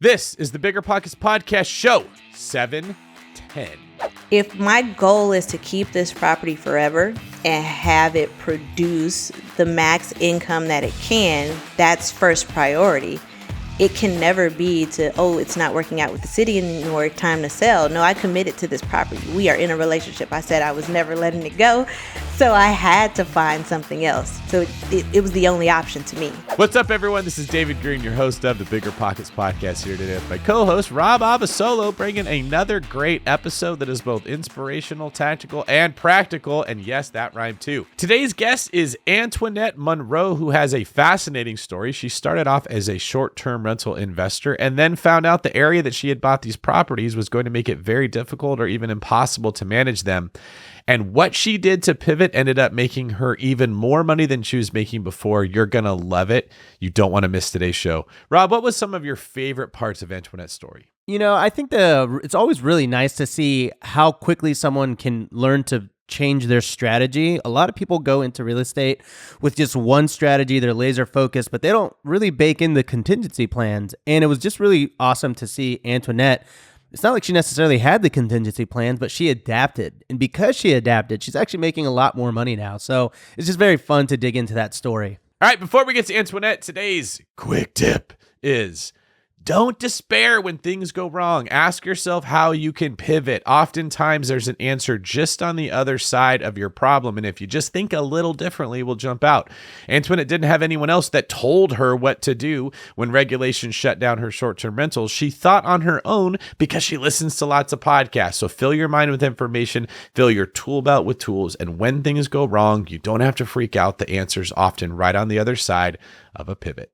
This is the BiggerPockets podcast show 710. If my goal is to keep this property forever and have it produce the max income that it can, that's first priority. It can never be to, it's not working out with the city anymore, time to sell. No, I committed to this property. We are in a relationship. I said I was never letting it go. So I had to find something else. So it was the only option to me. What's up, everyone? This is David Green, your host of the BiggerPockets podcast, here today with my co-host, Rob Abasolo, bringing another great episode that is both inspirational, tactical, and practical. And yes, that rhymed too. Today's guest is Antoinette Monroe, who has a fascinating story. She started off as a short-term rental investor and then found out the area that she had bought these properties was going to make it very difficult or even impossible to manage them. And what she did to pivot ended up making her even more money than she was making before. You're going to love it. You don't want to miss today's show. Rob, what was some of your favorite parts of Antoinette's story? You know, I think it's always really nice to see how quickly someone can learn to change their strategy. A lot of people go into real estate with just one strategy. They're laser focused, but they don't really bake in the contingency plans. And it was just really awesome to see Antoinette. It's not like she necessarily had the contingency plans, but she adapted. And because she adapted, she's actually making a lot more money now. So it's just very fun to dig into that story. All right, before we get to Antoinette, today's quick tip is don't despair when things go wrong. Ask yourself how you can pivot. Oftentimes, there's an answer just on the other side of your problem. And if you just think a little differently, we'll jump out. Antoinette didn't have anyone else that told her what to do when regulations shut down her short-term rentals. She thought on her own because she listens to lots of podcasts. So fill your mind with information, fill your tool belt with tools. And when things go wrong, you don't have to freak out. The answer's often right on the other side of a pivot.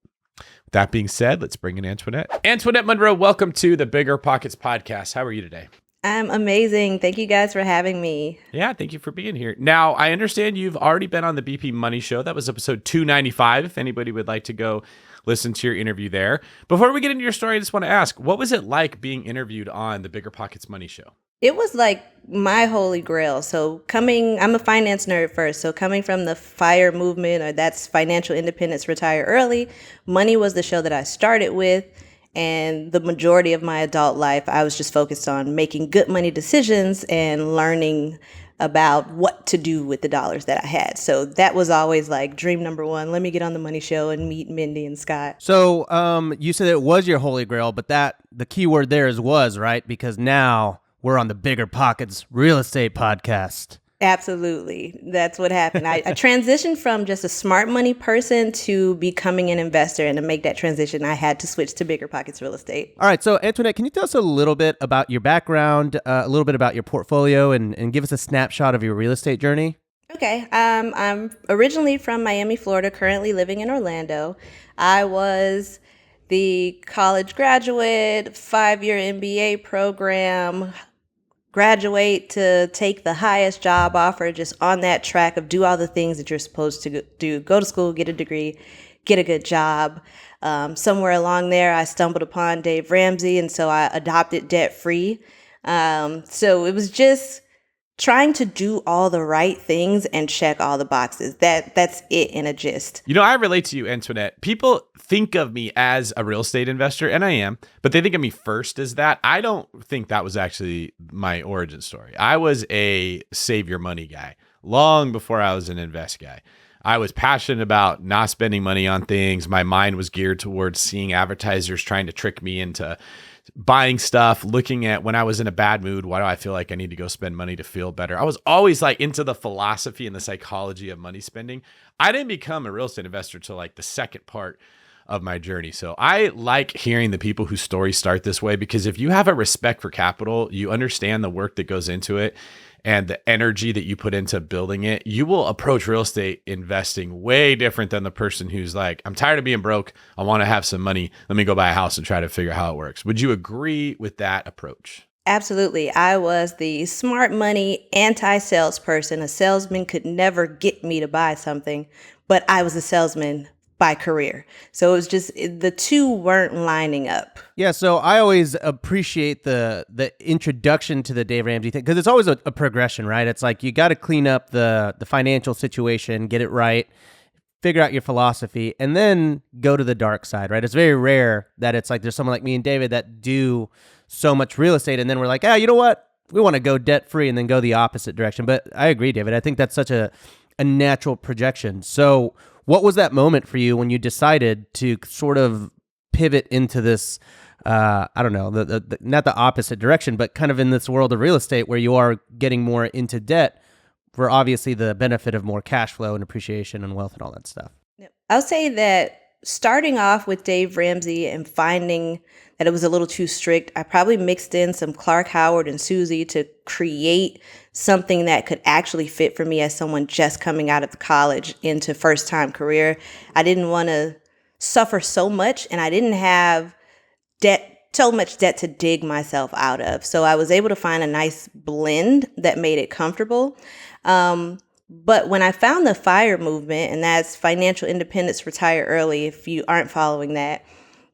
That being said, let's bring in Antoinette. Antoinette Monroe, welcome to the BiggerPockets podcast. How are you today? I'm amazing. Thank you guys for having me. Yeah, thank you for being here. Now, I understand you've already been on the BP Money Show. That was episode 295, if anybody would like to go listen to your interview there. Before we get into your story, I just want to ask, what was it like being interviewed on the BiggerPockets Money Show? It was like my holy grail. So I'm a finance nerd first. So coming from the FIRE movement, or that's Financial Independence, Retire Early, Money was the show that I started with. And the majority of my adult life, I was just focused on making good money decisions and learning about what to do with the dollars that I had. So that was always like dream number one. Let me get on the Money Show and meet Mindy and Scott. So you said it was your holy grail, but the key word there is was, right? Because now we're on the BiggerPockets Real Estate Podcast. Absolutely. That's what happened. I transitioned from just a smart money person to becoming an investor. And to make that transition, I had to switch to BiggerPockets Real Estate. All right. So, Antoinette, can you tell us a little bit about your background, a little bit about your portfolio, and give us a snapshot of your real estate journey? Okay. I'm originally from Miami, Florida, currently living in Orlando. I was the college graduate, 5-year MBA program, graduate to take the highest job offer, just on that track of do all the things that you're supposed to do, go to school, get a degree, get a good job. Somewhere along there, I stumbled upon Dave Ramsey, and so I adopted debt-free. So it was just trying to do all the right things and check all the boxes. That's it in a gist. You know, I relate to you, Antoinette. People think of me as a real estate investor, and I am, but they think of me first as that. I don't think that was actually my origin story. I was a save your money guy long before I was an invest guy. I was passionate about not spending money on things. My mind was geared towards seeing advertisers trying to trick me into buying stuff, looking at when I was in a bad mood, why do I feel like I need to go spend money to feel better? I was always like into the philosophy and the psychology of money spending. I didn't become a real estate investor till like the second part of my journey. So I like hearing the people whose stories start this way, because if you have a respect for capital, you understand the work that goes into it and the energy that you put into building it, you will approach real estate investing way different than the person who's like, I'm tired of being broke. I want to have some money. Let me go buy a house and try to figure out how it works. Would you agree with that approach? Absolutely. I was the smart money anti-salesperson. A salesman could never get me to buy something, but I was a salesman by career. So it was just, the two weren't lining up. Yeah, so I always appreciate the introduction to the Dave Ramsey thing, because it's always a progression, right? It's like you got to clean up the financial situation, get it right, figure out your philosophy, and then go to the dark side, right? It's very rare that it's like there's someone like me and David that do so much real estate, and then we're like, you know what? We want to go debt free and then go the opposite direction. But I agree, David. I think that's such a natural projection. So what was that moment for you when you decided to sort of pivot into this, I don't know, the not the opposite direction, but kind of in this world of real estate where you are getting more into debt for obviously the benefit of more cash flow and appreciation and wealth and all that stuff? I'll say that starting off with Dave Ramsey and finding that it was a little too strict, I probably mixed in some Clark Howard and Susie to create something that could actually fit for me as someone just coming out of college into first time career. I didn't want to suffer so much, and I didn't have so much debt to dig myself out of. So I was able to find a nice blend that made it comfortable. But when I found the FIRE movement, and that's Financial Independence, Retire Early, if you aren't following that,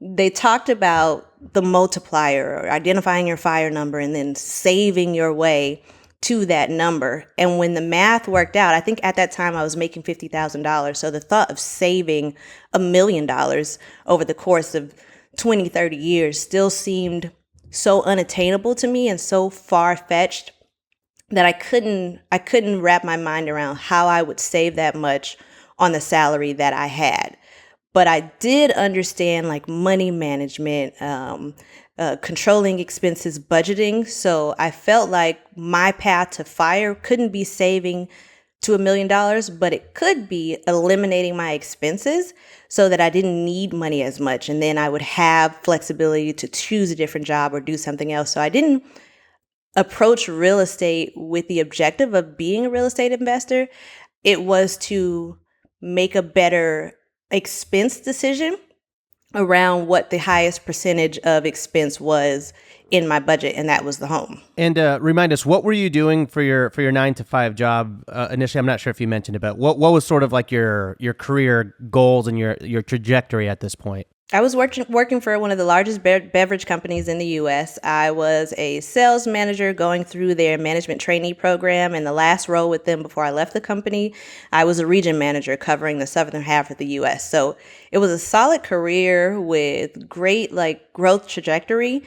they talked about the multiplier, or identifying your FIRE number and then saving your way to that number. And when the math worked out, I think at that time I was making $50,000. So the thought of saving $1 million over the course of 20, 30 years still seemed so unattainable to me and so far-fetched that I couldn't wrap my mind around how I would save that much on the salary that I had. But I did understand like money management, controlling expenses, budgeting. So I felt like my path to FIRE couldn't be saving to $1 million, but it could be eliminating my expenses so that I didn't need money as much. And then I would have flexibility to choose a different job or do something else. So I didn't approach real estate with the objective of being a real estate investor. It was to make a better expense decision around what the highest percentage of expense was in my budget, and that was the home. And remind us, what were you doing for your 9-to-5 job initially? I'm not sure if you mentioned it, but what was sort of like your career goals and your trajectory at this point? I was working for one of the largest beverage companies in the U.S. I was a sales manager going through their management trainee program, and the last role with them before I left the company, I was a region manager covering the southern half of the U.S. So it was a solid career with great like growth trajectory.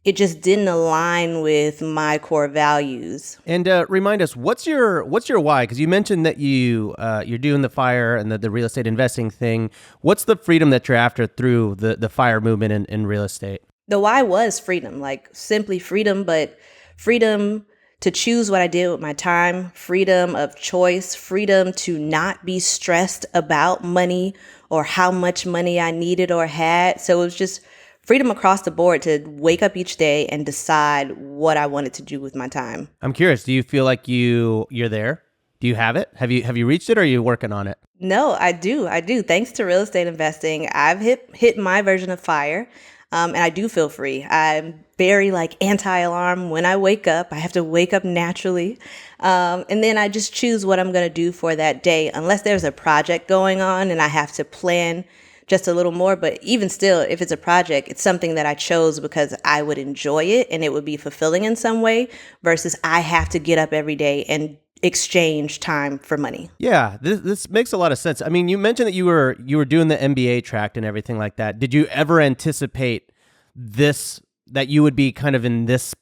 It just didn't align with my core values. And remind us, what's your why? Because you mentioned that you're doing the FIRE and the real estate investing thing. What's the freedom that you're after through the FIRE movement in real estate? The why was freedom, like simply freedom, but freedom to choose what I did with my time, freedom of choice, freedom to not be stressed about money or how much money I needed or had. So it was just freedom across the board to wake up each day and decide what I wanted to do with my time. I'm curious, do you feel like you're there? Do you have it? Have you reached it, or are you working on it? No, I do. Thanks to real estate investing, I've hit my version of FIRE, and I do feel free. I'm very like anti-alarm when I wake up. I have to wake up naturally, and then I just choose what I'm going to do for that day, unless there's a project going on and I have to plan just a little more. But even still, if it's a project, it's something that I chose because I would enjoy it and it would be fulfilling in some way, versus I have to get up every day and exchange time for money. Yeah, this makes a lot of sense. I mean, you mentioned that you were doing the MBA track and everything like that. Did you ever anticipate that you would be kind of in this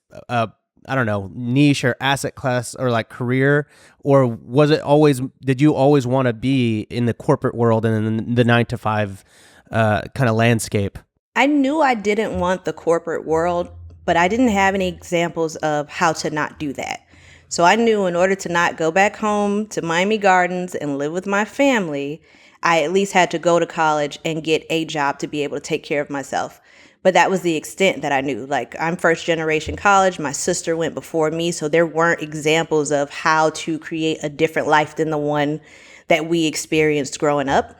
I don't know, niche or asset class or like career? Or did you always want to be in the corporate world and in the 9-to-5 kind of landscape? I knew I didn't want the corporate world, but I didn't have any examples of how to not do that. So I knew in order to not go back home to Miami Gardens and live with my family, I at least had to go to college and get a job to be able to take care of myself. But that was the extent that I knew. Like, I'm first generation college. My sister went before me, so there weren't examples of how to create a different life than the one that we experienced growing up.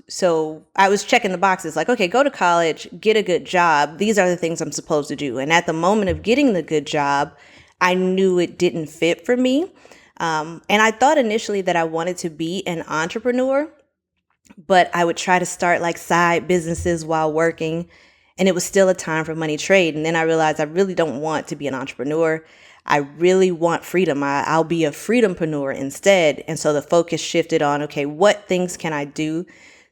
So I was checking the boxes like, okay, go to college, get a good job. These are the things I'm supposed to do. And at the moment of getting the good job, I knew it didn't fit for me. And I thought initially that I wanted to be an entrepreneur, but I would try to start like side businesses while working, and it was still a time for money trade. And then I realized I really don't want to be an entrepreneur. I really want freedom. I'll be a freedompreneur instead. And so the focus shifted on, okay, what things can I do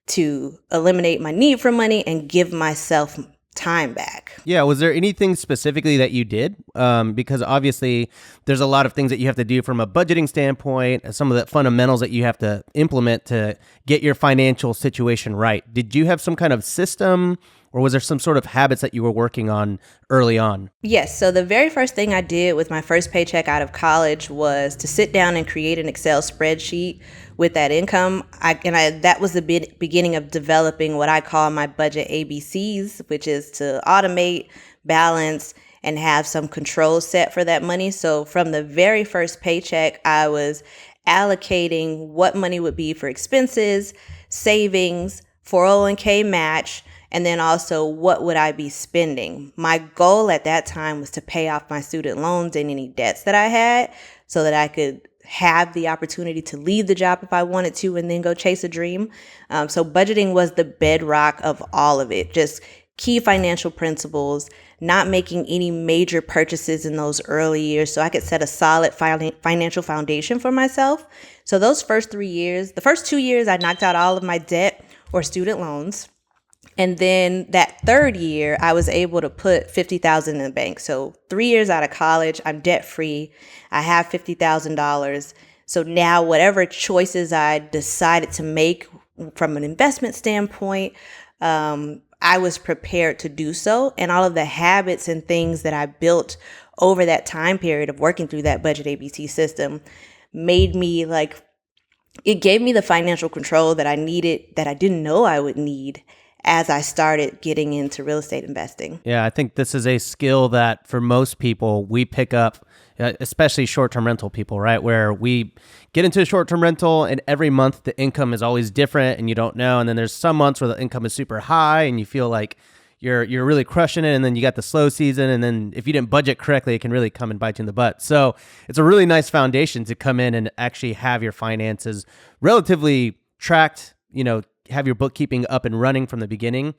to eliminate my need for money and give myself time back? Yeah. Was there anything specifically that you did? Because obviously there's a lot of things that you have to do from a budgeting standpoint, some of the fundamentals that you have to implement to get your financial situation right. Did you have some kind of system, or was there some sort of habits that you were working on early on? Yes. So the very first thing I did with my first paycheck out of college was to sit down and create an Excel spreadsheet with that income. That was the beginning of developing what I call my budget ABCs, which is to automate, balance, and have some controls set for that money. So from the very first paycheck, I was allocating what money would be for expenses, savings, 401k match, and then also what would I be spending. My goal at that time was to pay off my student loans and any debts that I had so that I could have the opportunity to leave the job if I wanted to and then go chase a dream. So budgeting was the bedrock of all of it. Just key financial principles, not making any major purchases in those early years so I could set a solid financial foundation for myself. So those first 3 years, the first 2 years, I knocked out all of my debt or student loans. And then that third year, I was able to put $50,000 in the bank. So 3 years out of college, I'm debt free. I have $50,000. So now whatever choices I decided to make from an investment standpoint, I was prepared to do so. And all of the habits and things that I built over that time period of working through that budget ABC system made me it gave me the financial control that I needed, that I didn't know I would need as I started getting into real estate investing. Yeah, I think this is a skill that for most people we pick up, especially short-term rental people, right? Where we get into a short-term rental and every month the income is always different and you don't know. And then there's some months where the income is super high and you feel like you're really crushing it. And then you got the slow season. And then if you didn't budget correctly, it can really come and bite you in the butt. So it's a really nice foundation to come in and actually have your finances relatively tracked, have your bookkeeping up and running from the beginning.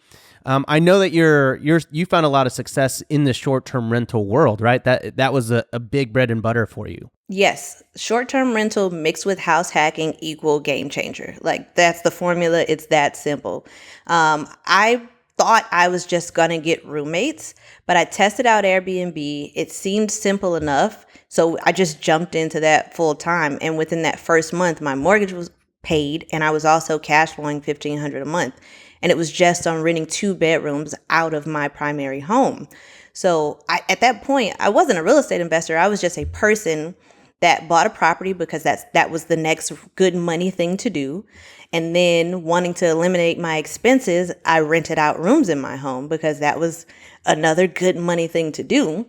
I know that you found a lot of success in the short-term rental world, right? That was a big bread and butter for you. Yes. Short-term rental mixed with house hacking equal game changer. That's the formula. It's that simple. I thought I was just going to get roommates, but I tested out Airbnb. It seemed simple enough. So I just jumped into that full time. And within that first month, my mortgage was paid, and I was also cash flowing $1,500 a month. And it was just on renting 2 bedrooms out of my primary home. So at that point, I wasn't a real estate investor. I was just a person that bought a property because that was the next good money thing to do. And then wanting to eliminate my expenses, I rented out rooms in my home because that was another good money thing to do.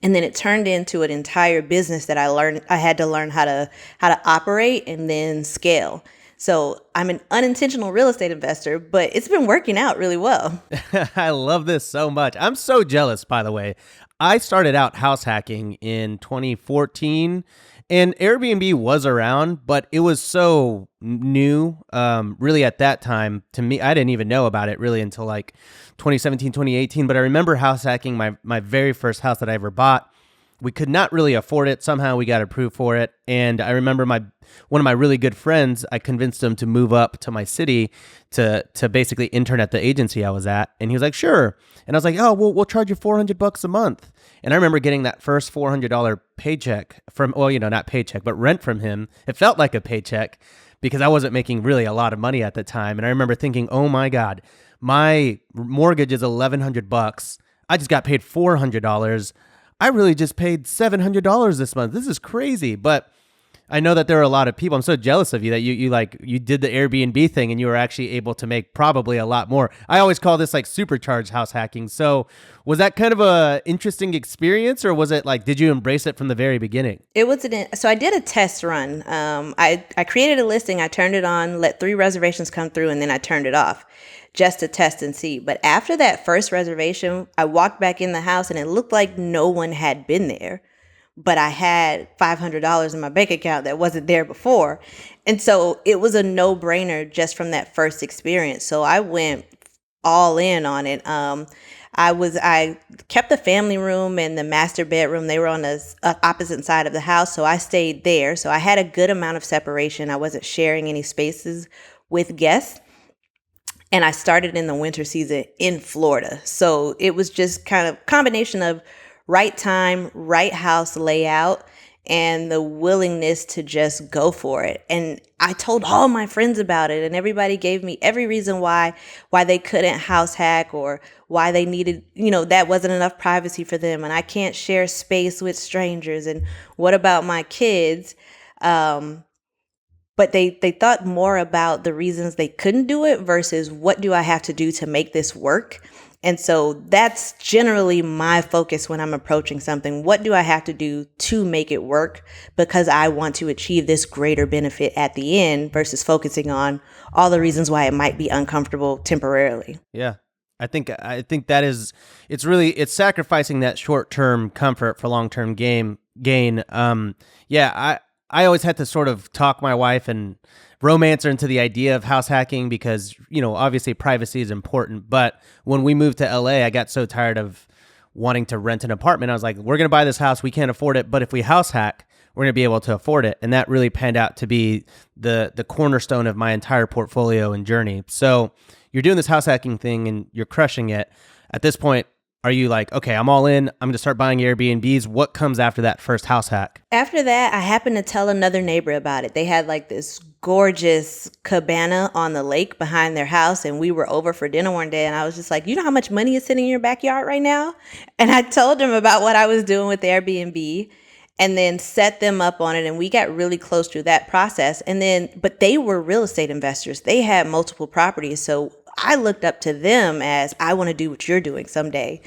And then it turned into an entire business that I had to learn how to operate and then scale. So I'm an unintentional real estate investor, but it's been working out really well. I love this so much. I'm so jealous, by the way. I started out house hacking in 2014, and Airbnb was around, but it was so new. Really at that time, to me, I didn't even know about it really until 2017, 2018. But I remember house hacking my very first house that I ever bought. We could not really afford it. Somehow we got approved for it. And I remember one of my really good friends, I convinced him to move up to my city to basically intern at the agency I was at. And he was like, sure. And I was like, oh, we'll charge you $400 a month. And I remember getting that first $400 paycheck from, not paycheck, but rent from him. It felt like a paycheck because I wasn't making really a lot of money at the time. And I remember thinking, oh my God, my mortgage is $1,100. I just got paid $400. I really just paid $700 this month. This is crazy. But I know that there are a lot of people. I'm so jealous of you that you did the Airbnb thing and you were actually able to make probably a lot more. I always call this supercharged house hacking. So was that kind of a interesting experience, or was it did you embrace it from the very beginning? It was so I did a test run. I created a listing, I turned it on, let 3 reservations come through, and then I turned it off just to test and see. But after that first reservation, I walked back in the house and it looked like no one had been there. But I had $500 in my bank account that wasn't there before. And so it was a no-brainer just from that first experience. So I went all in on it. I kept the family room and the master bedroom. They were on the opposite side of the house, so I stayed there. So I had a good amount of separation. I wasn't sharing any spaces with guests. And I started in the winter season in Florida. So it was just kind of combination of right time, right house layout, and the willingness to just go for it. And I told all my friends about it, and everybody gave me every reason why they couldn't house hack, or why they needed, that wasn't enough privacy for them, and I can't share space with strangers, and what about my kids? But they thought more about the reasons they couldn't do it versus what do I have to do to make this work. And so that's generally my focus when I'm approaching something. What do I have to do to make it work? Because I want to achieve this greater benefit at the end versus focusing on all the reasons why it might be uncomfortable temporarily. Yeah. I think that is, it's sacrificing that short-term comfort for long-term gain. I always had to sort of talk my wife and romance her into the idea of house hacking because, obviously privacy is important. But when we moved to LA, I got so tired of wanting to rent an apartment. I was like, we're going to buy this house. We can't afford it. But if we house hack, we're going to be able to afford it. And that really panned out to be the cornerstone of my entire portfolio and journey. So you're doing this house hacking thing and you're crushing it. At this point, are you like, okay, I'm all in, I'm going to start buying Airbnbs? What comes after that first house hack? After that, I happened to tell another neighbor about it. They had like this gorgeous cabana on the lake behind their house, and we were over for dinner one day, and I was just like, you know how much money is sitting in your backyard right now? And I told them about what I was doing with Airbnb, and then set them up on it, and we got really close through that process. But they were real estate investors. They had multiple properties, so I looked up to them as, I want to do what you're doing someday.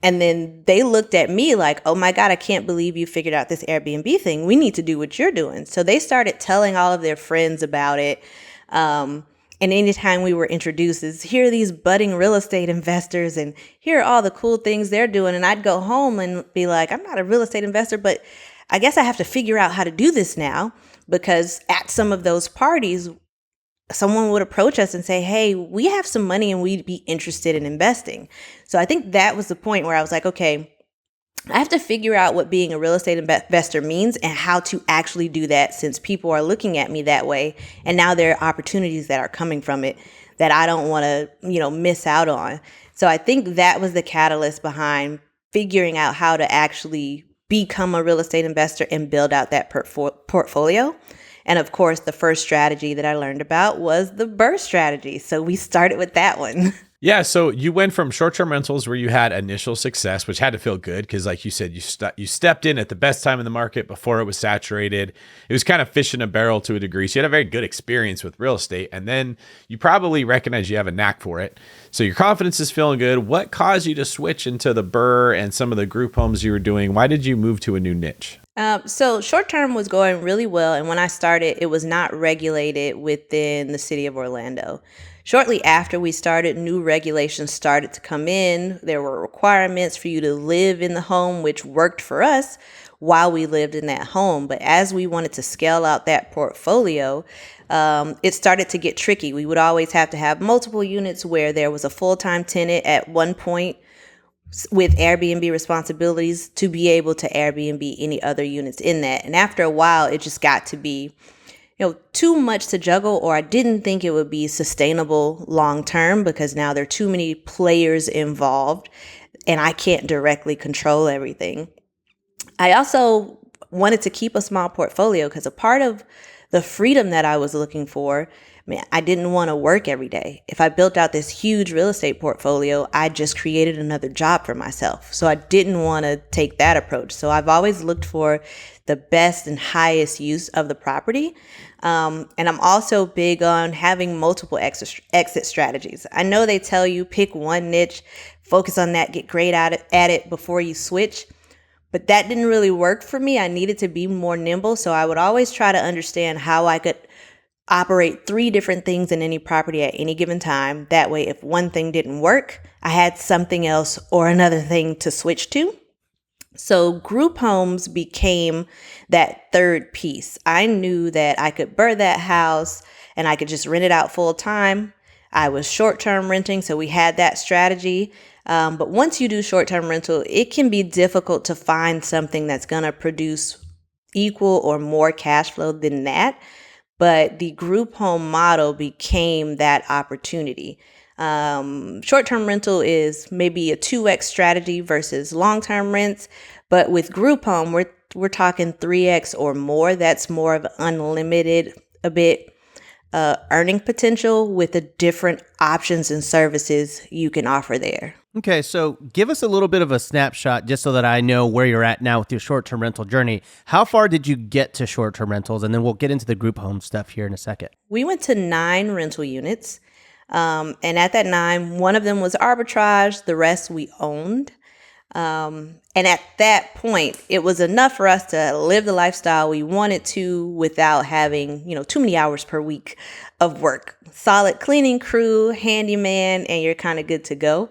And then they looked at me like, oh my God, I can't believe you figured out this Airbnb thing. We need to do what you're doing. So they started telling all of their friends about it. And anytime we were introduced as, here are these budding real estate investors, and here are all the cool things they're doing. And I'd go home and be like, I'm not a real estate investor, but I guess I have to figure out how to do this now, because at some of those parties, someone would approach us and say, hey, we have some money and we'd be interested in investing. So I think that was the point where I was like, okay, I have to figure out what being a real estate investor means and how to actually do that, since people are looking at me that way. And now there are opportunities that are coming from it that I don't want to, miss out on. So I think that was the catalyst behind figuring out how to actually become a real estate investor and build out that portfolio. And of course, the first strategy that I learned about was the BRRRR strategy. So we started with that one. Yeah, so you went from short-term rentals where you had initial success, which had to feel good because, like you said, you stepped in at the best time in the market before it was saturated. It was kind of fish in a barrel to a degree. So you had a very good experience with real estate, and then you probably recognize you have a knack for it. So your confidence is feeling good. What caused you to switch into the BRRRR and some of the group homes you were doing? Why did you move to a new niche? So short term was going really well. And when I started, it was not regulated within the city of Orlando. Shortly after we started, new regulations started to come in. There were requirements for you to live in the home, which worked for us while we lived in that home. But as we wanted to scale out that portfolio, it started to get tricky. We would always have to have multiple units where there was a full-time tenant at one point with Airbnb responsibilities to be able to Airbnb any other units in that. And after a while, it just got to be, too much to juggle, or I didn't think it would be sustainable long term, because now there are too many players involved and I can't directly control everything. I also wanted to keep a small portfolio because a part of the freedom that I was looking for, I didn't want to work every day. If I built out this huge real estate portfolio, I just created another job for myself. So I didn't want to take that approach. So I've always looked for the best and highest use of the property. And I'm also big on having multiple exit strategies. I know they tell you pick one niche, focus on that, get great at it before you switch. But that didn't really work for me. I needed to be more nimble. So I would always try to understand how I could operate 3 different things in any property at any given time. That way, if one thing didn't work, I had something else or another thing to switch to. So group homes became that third piece. I knew that I could BRRRR that house and I could just rent it out full time. I was short-term renting, so we had that strategy. But once you do short-term rental, it can be difficult to find something that's going to produce equal or more cash flow than that. But the group home model became that opportunity. Short-term rental is maybe a 2x strategy versus long-term rents, but with group home, we're talking 3x or more. That's more of unlimited, a bit earning potential with the different options and services you can offer there. Okay, so give us a little bit of a snapshot just so that I know where you're at now with your short-term rental journey. How far did you get to short-term rentals? And then we'll get into the group home stuff here in a second. We went to 9 rental units. And at that 9, one of them was arbitrage, the rest we owned. And at that point, it was enough for us to live the lifestyle we wanted to without having, too many hours per week of work. Solid cleaning crew, handyman, and you're kind of good to go.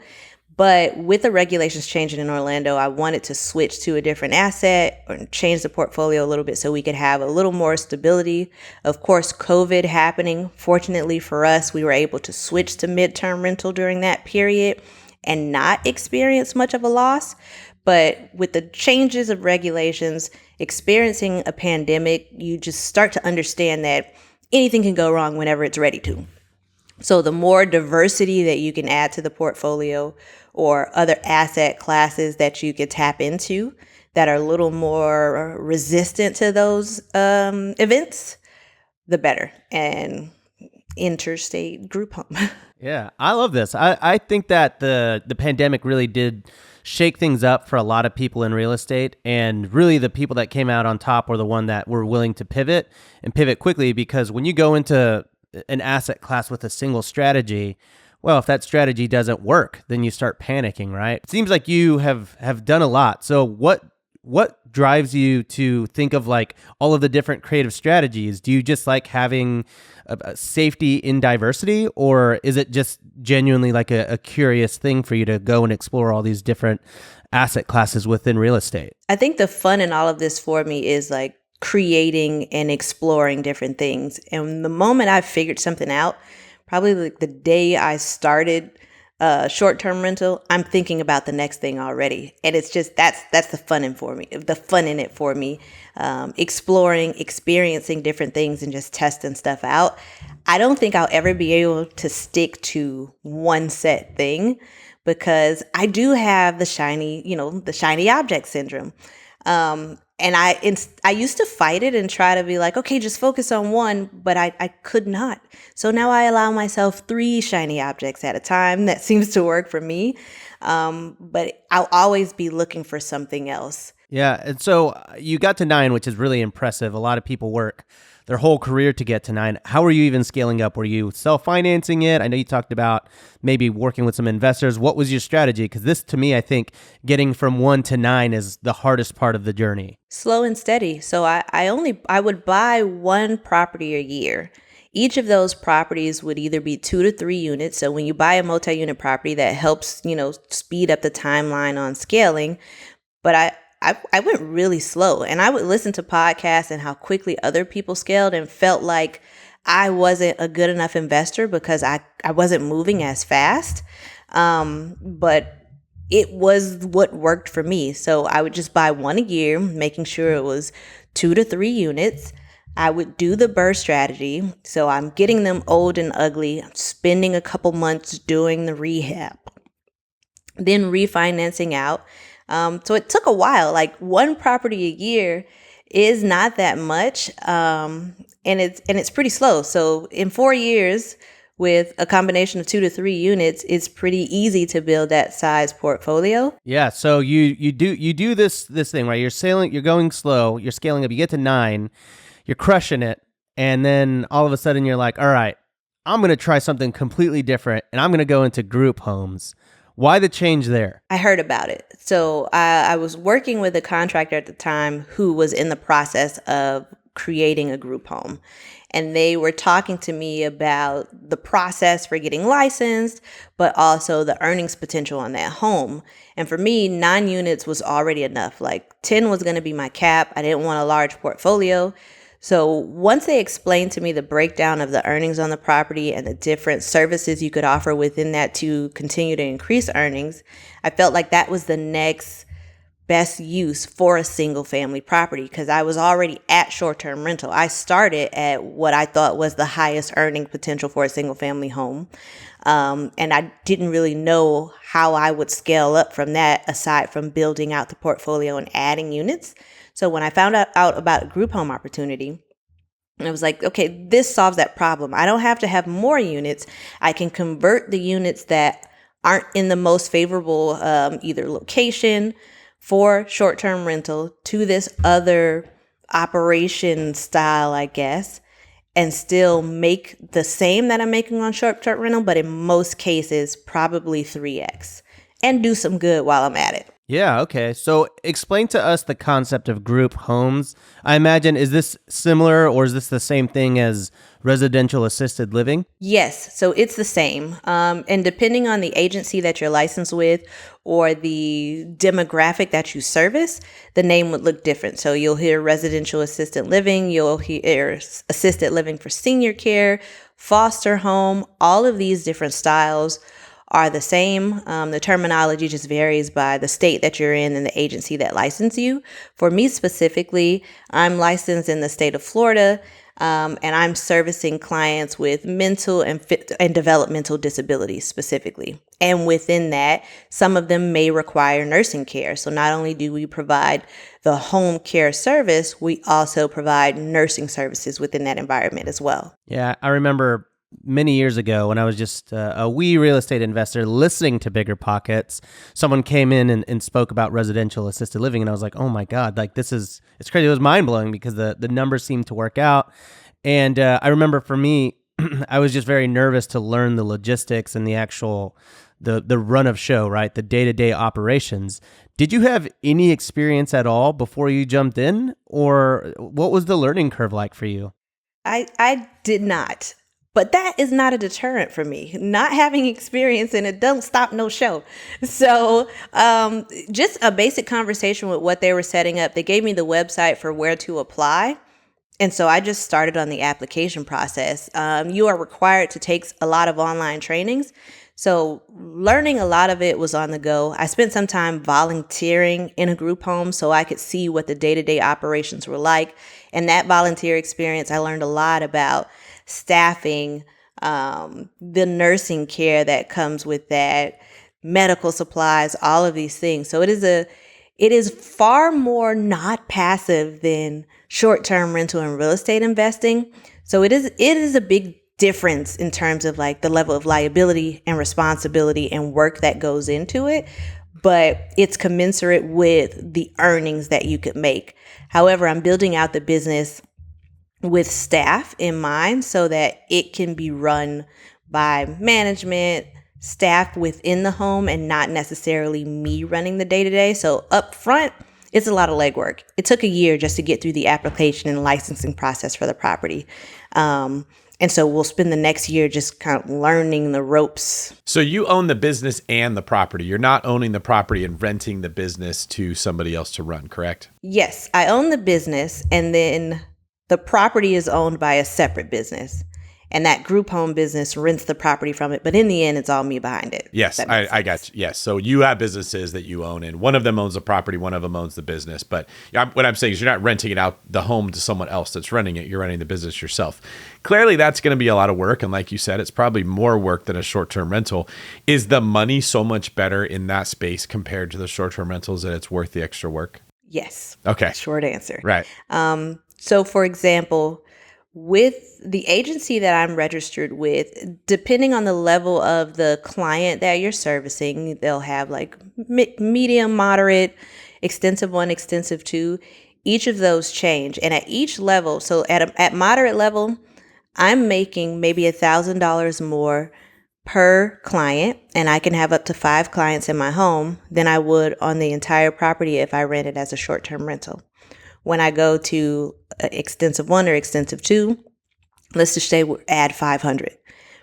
But with the regulations changing in Orlando, I wanted to switch to a different asset or change the portfolio a little bit so we could have a little more stability. Of course, COVID happening. Fortunately for us, we were able to switch to midterm rental during that period and not experience much of a loss. But with the changes of regulations, experiencing a pandemic, you just start to understand that anything can go wrong whenever it's ready to. So the more diversity that you can add to the portfolio or other asset classes that you could tap into that are a little more resistant to those events, the better. And interstate group home. Yeah, I love this. I think that the pandemic really did shake things up for a lot of people in real estate, and really the people that came out on top were the one that were willing to pivot and pivot quickly, because when you go into an asset class with a single strategy, well, if that strategy doesn't work, then you start panicking, right? It seems like you have done a lot. So what drives you to think of like all of the different creative strategies? Do you just like having a safety in diversity, or is it just genuinely like a curious thing for you to go and explore all these different asset classes within real estate? I think the fun in all of this for me is like creating and exploring different things. And the moment I figured something out, probably like the day I started short-term rental, I'm thinking about the next thing already. And it's just, that's the fun in it for me, exploring, experiencing different things and just testing stuff out. I don't think I'll ever be able to stick to one set thing because I do have the shiny object syndrome. And I used to fight it and try to be like, okay, just focus on one, but I could not. So now I allow myself 3 shiny objects at a time. That seems to work for me. But I'll always be looking for something else. Yeah. And so you got to 9, which is really impressive. A lot of people work their whole career to get to 9. How are you even scaling up? Were you self-financing it? I know you talked about maybe working with some investors. What was your strategy? Because this, to me, I think getting from 1 to 9 is the hardest part of the journey. Slow and steady. So I would buy 1 property a year. Each of those properties would either be 2 to 3 units. So when you buy a multi-unit property, that helps, speed up the timeline on scaling. But I went really slow, and I would listen to podcasts and how quickly other people scaled and felt like I wasn't a good enough investor because I wasn't moving as fast. But it was what worked for me. So I would just buy 1 a year, making sure it was 2 to 3 units. I would do the BRRRR strategy. So I'm getting them old and ugly, spending a couple months doing the rehab, then refinancing out. So it took a while. Like 1 property a year is not that much, and it's pretty slow. So in 4 years, with a combination of 2 to 3 units, it's pretty easy to build that size portfolio. Yeah. So you do this thing, right? You're going slow. You're scaling up. You get to 9. You're crushing it, and then all of a sudden you're like, all right, I'm going to try something completely different, and I'm going to go into group homes. Why the change there? I heard about it. So I was working with a contractor at the time who was in the process of creating a group home. And they were talking to me about the process for getting licensed, but also the earnings potential on that home. And for me, 9 units was already enough. Like 10 was going to be my cap. I didn't want a large portfolio. So once they explained to me the breakdown of the earnings on the property and the different services you could offer within that to continue to increase earnings, I felt like that was the next best use for a single family property because I was already at short-term rental. I started at what I thought was the highest earning potential for a single family home. And I didn't really know how I would scale up from that aside from building out the portfolio and adding units. So when I found out about a group home opportunity, I was like, okay, this solves that problem. I don't have to have more units. I can convert the units that aren't in the most favorable either location for short-term rental to this other operation style, I guess, and still make the same that I'm making on short-term rental, but in most cases, probably 3x, and do some good while I'm at it. Yeah, okay. So explain to us the concept of group homes. I imagine, is this similar or is this the same thing as residential assisted living? Yes, so it's the same. And depending on the agency that you're licensed with or the demographic that you service, the name would look different. So you'll hear residential assisted living, you'll hear assisted living for senior care, foster home, all of these different styles are the same. The terminology just varies by the state that you're in and the agency that licensed you. For me specifically, I'm licensed in the state of Florida, and I'm servicing clients with mental and developmental disabilities specifically. And within that, some of them may require nursing care. So not only do we provide the home care service, we also provide nursing services within that environment as well. Yeah, I remember many years ago when I was just a wee real estate investor listening to BiggerPockets, someone came in and spoke about residential assisted living. And I was like, oh my God, like it's crazy. It was mind blowing because the numbers seemed to work out. And I remember for me, I was just very nervous to learn the logistics and the actual, the run of show, right? The day-to-day operations. Did you have any experience at all before you jumped in, or what was the learning curve like for you? I did not. But that is not a deterrent for me. Not having experience in it don't stop no show. So just a basic conversation with what they were setting up. They gave me the website for where to apply. And so I just started on the application process. You are required to take a lot of online trainings. So learning a lot of it was on the go. I spent some time volunteering in a group home so I could see what the day-to-day operations were like. And that volunteer experience, I learned a lot about staffing, the nursing care that comes with that, medical supplies, all of these things. So it is far more not passive than short-term rental and real estate investing. So it is a big difference in terms of like the level of liability and responsibility and work that goes into it, but it's commensurate with the earnings that you could make. However, I'm building out the business with staff in mind so that it can be run by management, staff within the home, and not necessarily me running the day-to-day. So up front, it's a lot of legwork. It took a year just to get through the application and licensing process for the property. And so we'll spend the next year just kind of learning the ropes. So you own the business and the property. You're not owning the property and renting the business to somebody else to run, correct? Yes, I own the business, and then the property is owned by a separate business. And that group home business rents the property from it. But in the end, it's all me behind it. Yes, I got you. Yes. So you have businesses that you own, and one of them owns the property, one of them owns the business. But what I'm saying is you're not renting it out, the home, to someone else that's running it. You're running the business yourself. Clearly, that's going to be a lot of work. And like you said, it's probably more work than a short-term rental. Is the money so much better in that space compared to the short-term rentals that it's worth the extra work? Yes. Okay. Short answer. Right. So for example, with the agency that I'm registered with, depending on the level of the client that you're servicing, they'll have like medium, moderate, extensive 1, extensive 2. Each of those change. And at each level, so at moderate level, I'm making maybe $1,000 more per client, and I can have up to 5 clients in my home than I would on the entire property if I rent it as a short-term rental. When I go to extensive 1 or extensive 2, let's just say we add 500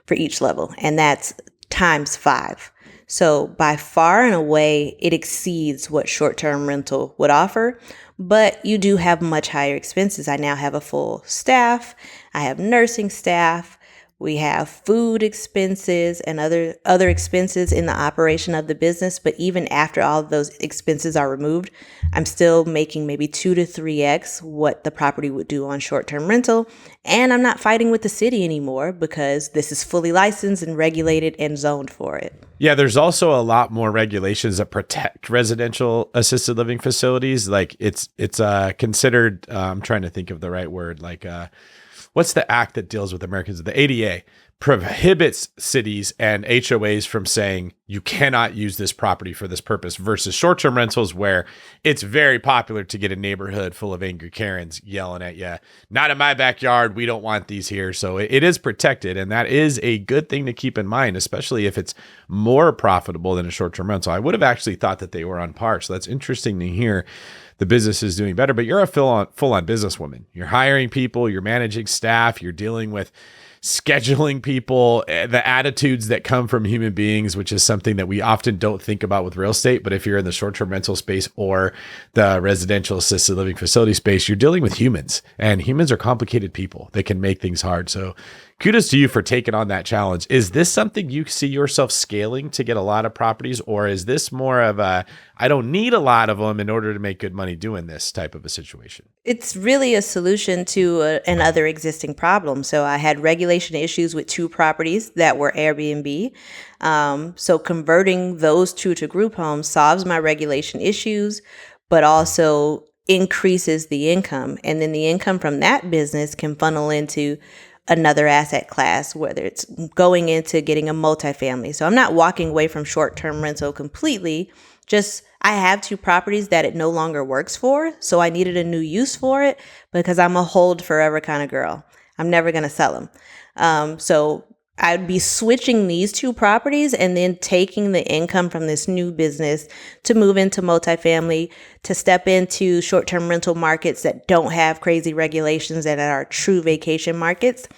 for each level, and that's times 5. So by far and away, it exceeds what short-term rental would offer, but you do have much higher expenses. I now have a full staff. I have nursing staff. We have food expenses and other expenses in the operation of the business. But even after all of those expenses are removed, I'm still making maybe 2 to 3x what the property would do on short-term rental. And I'm not fighting with the city anymore because this is fully licensed and regulated and zoned for it. Yeah, there's also a lot more regulations that protect residential assisted living facilities. Like it's considered, I'm trying to think of the right word, like what's the act that deals with Americans? The ADA prohibits cities and HOAs from saying you cannot use this property for this purpose versus short-term rentals where it's very popular to get a neighborhood full of angry Karens yelling at you, not in my backyard, we don't want these here. So it is protected, and that is a good thing to keep in mind, especially if it's more profitable than a short-term rental. I would have actually thought that they were on par. So that's interesting to hear. The business is doing better, but you're a full-on businesswoman. You're hiring people, you're managing staff, you're dealing with scheduling people, the attitudes that come from human beings, which is something that we often don't think about with real estate. But if you're in the short-term rental space or the residential assisted living facility space, you're dealing with humans, and humans are complicated people that can make things hard. So kudos to you for taking on that challenge. Is this something you see yourself scaling to get a lot of properties, or is this more of a, I don't need a lot of them in order to make good money doing this type of a situation? It's really a solution to another existing problem. So I had regulation issues with 2 properties that were Airbnb. So converting those 2 to group homes solves my regulation issues, but also increases the income. And then the income from that business can funnel into another asset class, whether it's going into getting a multifamily. So I'm not walking away from short-term rental completely. Just I have 2 properties that it no longer works for. So I needed a new use for it because I'm a hold forever kind of girl. I'm never going to sell them. So I'd be switching these 2 properties and then taking the income from this new business to move into multifamily, to step into short-term rental markets that don't have crazy regulations and are true vacation markets.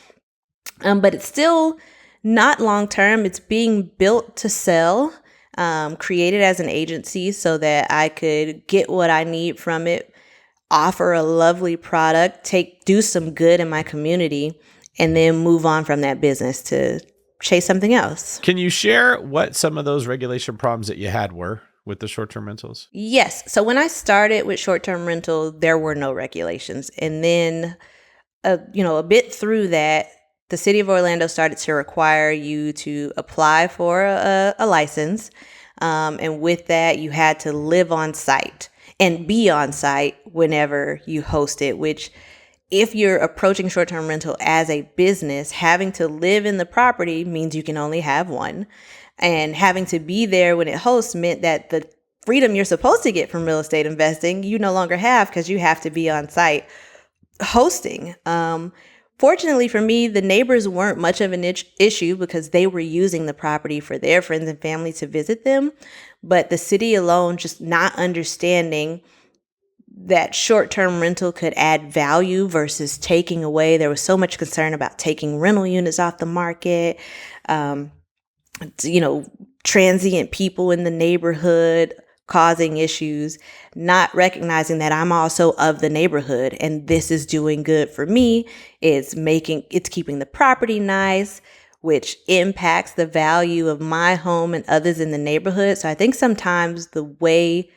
But it's still not long-term. It's being built to sell, created as an agency so that I could get what I need from it, offer a lovely product, do some good in my community, and then move on from that business to chase something else. Can you share what some of those regulation problems that you had were with the short-term rentals? Yes. So when I started with short-term rental, there were no regulations. And then, a bit through that, the city of Orlando started to require you to apply for a license. And with that, you had to live on site and be on site whenever you host it, which if you're approaching short-term rental as a business, having to live in the property means you can only have one. And having to be there when it hosts meant that the freedom you're supposed to get from real estate investing, you no longer have because you have to be on site hosting. Fortunately for me, the neighbors weren't much of an issue because they were using the property for their friends and family to visit them. But the city alone just not understanding that short-term rental could add value versus taking away. There was so much concern about taking rental units off the market, transient people in the neighborhood causing issues, not recognizing that I'm also of the neighborhood and this is doing good for me. It's keeping the property nice, which impacts the value of my home and others in the neighborhood. So I think sometimes the way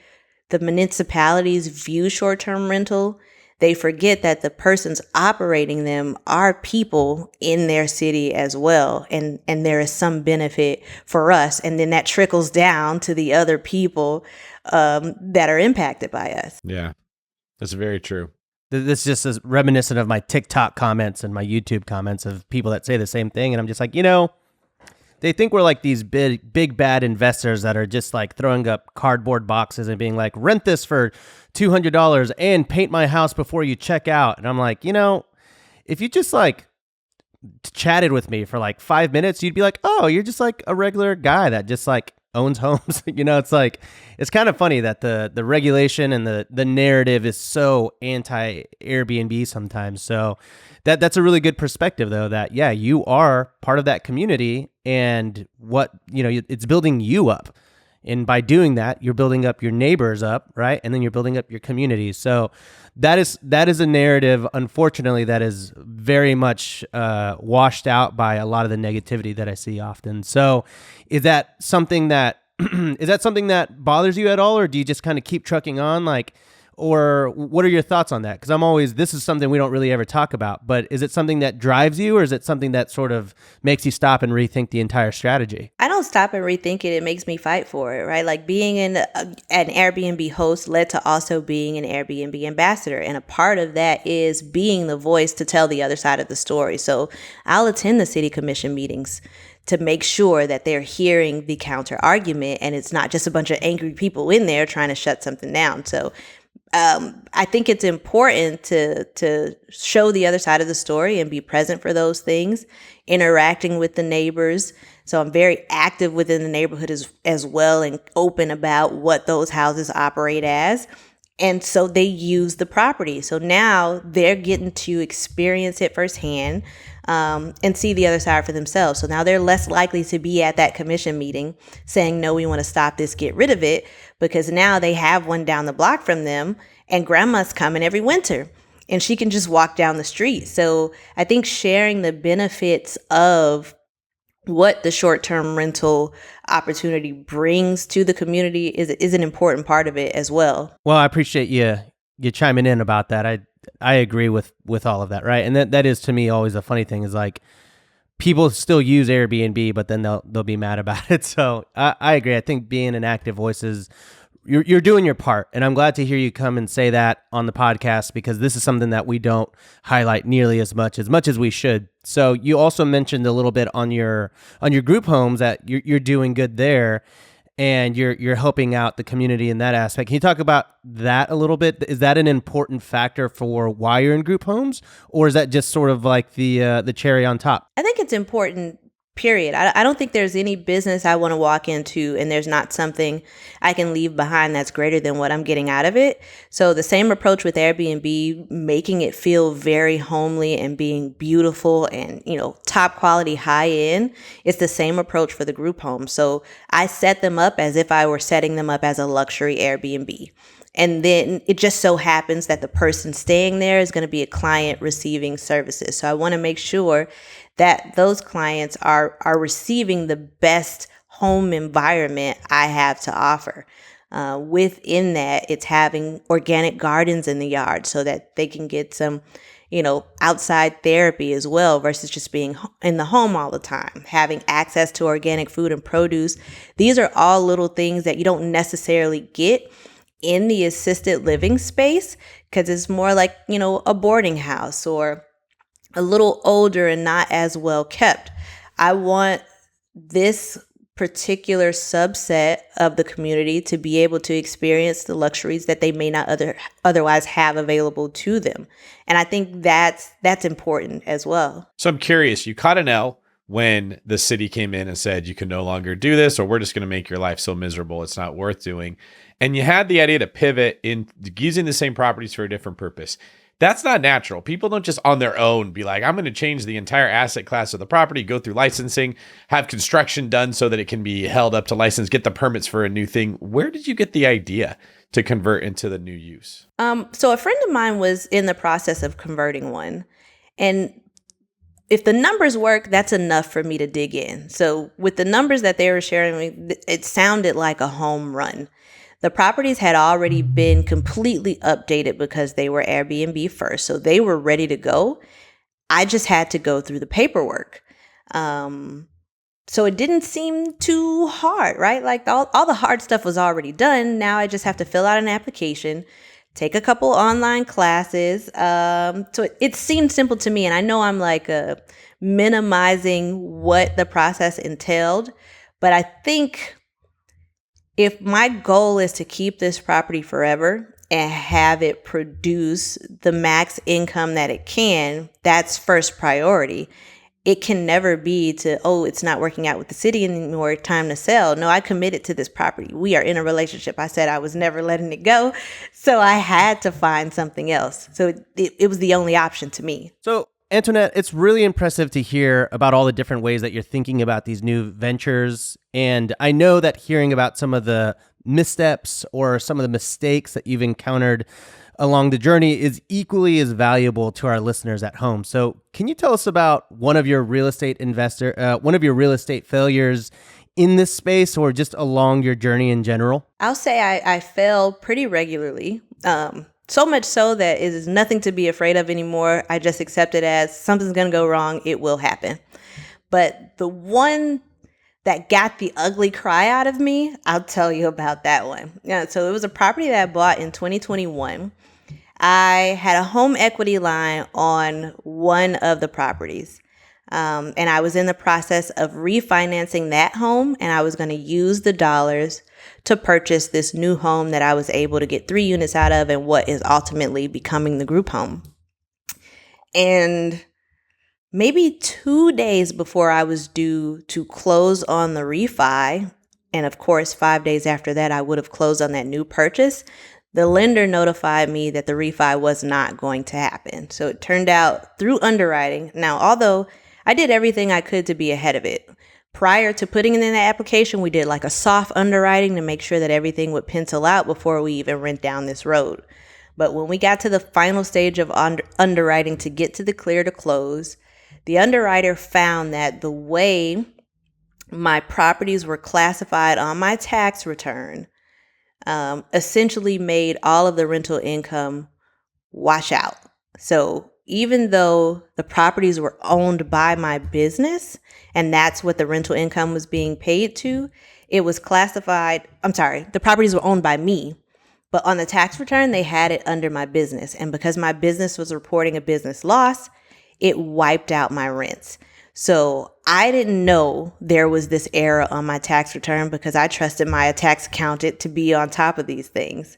the municipalities view short-term rental, they forget that the persons operating them are people in their city as well. And there is some benefit for us. And then that trickles down to the other people that are impacted by us. Yeah, that's very true. This just is reminiscent of my TikTok comments and my YouTube comments of people that say the same thing. And I'm just like, they think we're like these big bad investors that are just like throwing up cardboard boxes and being like, rent this for $200 and paint my house before you check out. And I'm like, if you just like chatted with me for like 5 minutes, you'd be like, oh, you're just like a regular guy that just like owns homes. It's like, it's kind of funny that the regulation and the narrative is so anti Airbnb sometimes. So that's a really good perspective, though, that, yeah, you are part of that community, and it's building you up. And by doing that, you're building up your neighbors up, right? And then you're building up your community. So that is a narrative, unfortunately, that is very much washed out by a lot of the negativity that I see often. So is that something that bothers you at all, or do you just kind of keep trucking on? Or what are your thoughts on that? Because this is something we don't really ever talk about, but is it something that drives you, or is it something that sort of makes you stop and rethink the entire strategy? I don't stop and rethink it. It makes me fight for it, right? Like being an Airbnb host led to also being an Airbnb ambassador. And a part of that is being the voice to tell the other side of the story. So I'll attend the city commission meetings to make sure that they're hearing the counter argument, and it's not just a bunch of angry people in there trying to shut something down. So I think it's important to show the other side of the story and be present for those things, interacting with the neighbors. So I'm very active within the neighborhood as well, and open about what those houses operate as. And so they use the property. So now they're getting to experience it firsthand, and see the other side for themselves. So now they're less likely to be at that commission meeting saying, no, we want to stop this, get rid of it, because now they have one down the block from them, and grandma's coming every winter and she can just walk down the street. So I think sharing the benefits of what the short-term rental opportunity brings to the community is an important part of it as well. Well, I appreciate you chiming in about that. I agree with all of that, right? And that is, to me, always a funny thing, is like, people still use Airbnb, but then they'll be mad about it. So I agree. I think being an active voice is, you're doing your part, and I'm glad to hear you come and say that on the podcast, because this is something that we don't highlight nearly as much as we should. So you also mentioned a little bit on your group homes that you're doing good there, and you're helping out the community in that aspect. Can you talk about that a little bit? Is that an important factor for why you're in group homes, or is that just sort of like the cherry on top? I think it's important, period. I don't think there's any business I want to walk into and there's not something I can leave behind that's greater than what I'm getting out of it. So the same approach with Airbnb, making it feel very homely and being beautiful and, top quality, high end, it's the same approach for the group home. So I set them up as if I were setting them up as a luxury Airbnb. And then it just so happens that the person staying there is going to be a client receiving services. So I want to make sure that those clients are receiving the best home environment I have to offer. Within that, it's having organic gardens in the yard so that they can get some, outside therapy as well, versus just being in the home all the time. Having access to organic food and produce. These are all little things that you don't necessarily get in the assisted living space, because it's more like, a boarding house or a little older and not as well kept. I want this particular subset of the community to be able to experience the luxuries that they may not otherwise have available to them. And I think that's important as well. So I'm curious, you caught an L when the city came in and said you can no longer do this, or we're just going to make your life so miserable it's not worth doing. And you had the idea to pivot in using the same properties for a different purpose. That's not natural. People don't just on their own be like, I'm going to change the entire asset class of the property, go through licensing, have construction done so that it can be held up to license, get the permits for a new thing. Where did you get the idea to convert into the new use? So a friend of mine was in the process of converting one. And if the numbers work, that's enough for me to dig in. So with the numbers that they were sharing, it sounded like a home run. The properties had already been completely updated because they were Airbnb first. So they were ready to go. I just had to go through the paperwork. So it didn't seem too hard, right? Like all the hard stuff was already done. Now I just have to fill out an application, take a couple online classes. So it seemed simple to me. And I know I'm like minimizing what the process entailed, but I think if my goal is to keep this property forever and have it produce the max income that it can, that's first priority. it can never be to, oh, it's not working out with the city anymore, time to sell. No, I committed to this property. We are in a relationship. I said I was never letting it go. So I had to find something else. So it was the only option to me. So Antoinette, it's really impressive to hear about all the different ways that you're thinking about these new ventures. And I know that hearing about some of the missteps or some of the mistakes that you've encountered along the journey is equally as valuable to our listeners at home. So can you tell us about one of your real estate failures in this space or just along your journey in general? I'll say I fail pretty regularly. So much so that it is nothing to be afraid of anymore. I just accept it as something's going to go wrong. It will happen. But the one that got the ugly cry out of me, I'll tell you about that one. Yeah, so it was a property that I bought in 2021. I had a home equity line on one of the properties. And I was in the process of refinancing that home, and I was going to use the dollars to purchase this new home that I was able to get 3 units out of and what is ultimately becoming the group home. And maybe 2 days before I was due to close on the refi, and of course 5 days after that I would have closed on that new purchase, the lender notified me that the refi was not going to happen. So it turned out through underwriting. Now, although I did everything I could to be ahead of it, prior to putting it in the application, we did like a soft underwriting to make sure that everything would pencil out before we even went down this road. But when we got to the final stage of underwriting to get to the clear to close, the underwriter found that the way my properties were classified on my tax return essentially made all of the rental income wash out. So even though the properties were owned by my business and that's what the rental income was being paid to, it was classified, the properties were owned by me, but on the tax return, they had it under my business. And because my business was reporting a business loss, it wiped out my rents. So I didn't know there was this error on my tax return because I trusted my tax accountant to be on top of these things.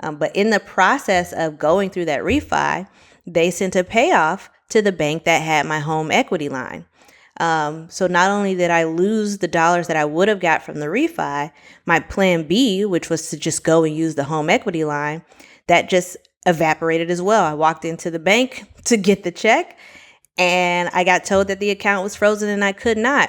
But in the process of going through that refi, they sent a payoff to the bank that had my home equity line. So not only did I lose the dollars that I would have got from the refi, my plan B, which was to just go and use the home equity line, that just evaporated as well. I walked into the bank to get the check and I got told that the account was frozen and I could not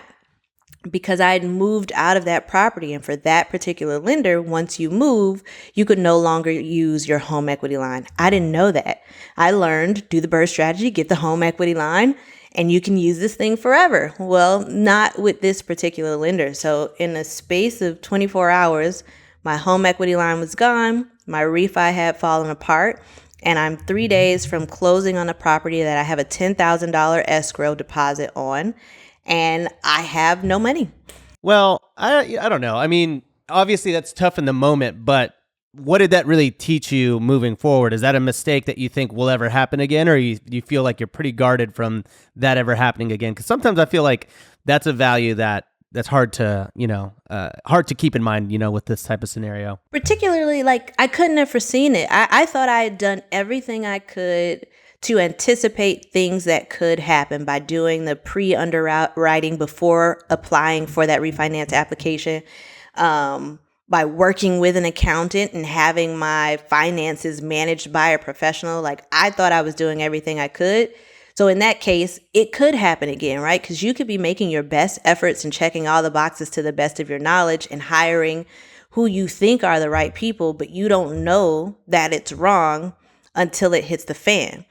because I had moved out of that property. And for that particular lender, once you move, you could no longer use your home equity line. I didn't know that. I learned, do the BRRRR strategy, get the home equity line, and you can use this thing forever. Well, not with this particular lender. So in a space of 24 hours, my home equity line was gone. My refi had fallen apart. And I'm 3 days from closing on a property that I have a $10,000 escrow deposit on, and I have no money. Well, I don't know. I mean, obviously that's tough in the moment, but what did that really teach you moving forward? Is that a mistake that you think will ever happen again, or you feel like you're pretty guarded from that ever happening again? Because sometimes I feel like that's a value that's hard to, hard to keep in mind, with this type of scenario. Particularly, I couldn't have foreseen it. I thought I had done everything I could to anticipate things that could happen by doing the pre-underwriting before applying for that refinance application, by working with an accountant and having my finances managed by a professional. I thought I was doing everything I could. So in that case, it could happen again, right? Because you could be making your best efforts and checking all the boxes to the best of your knowledge and hiring who you think are the right people, but you don't know that it's wrong until it hits the fan.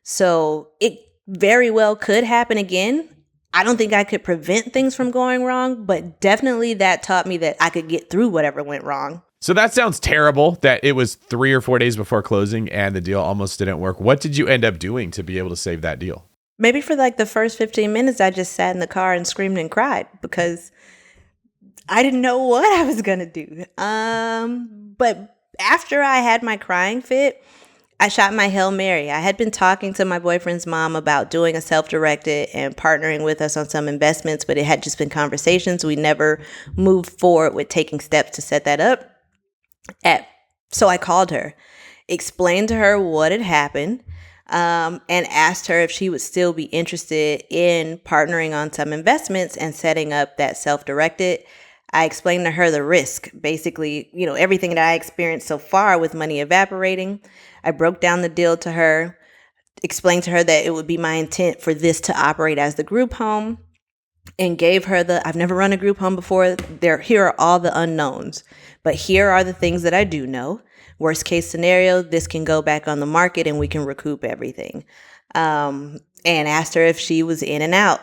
So it very well could happen again. I don't think I could prevent things from going wrong, but definitely that taught me that I could get through whatever went wrong. So that sounds terrible that it was 3 or 4 days before closing and the deal almost didn't work. What did you end up doing to be able to save that deal? Maybe for the first 15 minutes, I just sat in the car and screamed and cried because I didn't know what I was going to do. But after I had my crying fit, I shot my Hail Mary. I had been talking to my boyfriend's mom about doing a self-directed and partnering with us on some investments, but it had just been conversations. We never moved forward with taking steps to set that up. So I called her, explained to her what had happened. and asked her if she would still be interested in partnering on some investments and setting up that self-directed. I explained to her the risk, basically, everything that I experienced so far with money evaporating. I broke down the deal to her, explained to her that it would be my intent for this to operate as the group home, and gave her I've never run a group home before. Here are all the unknowns, but here are the things that I do know. Worst case scenario, this can go back on the market and we can recoup everything. And asked her if she was in and out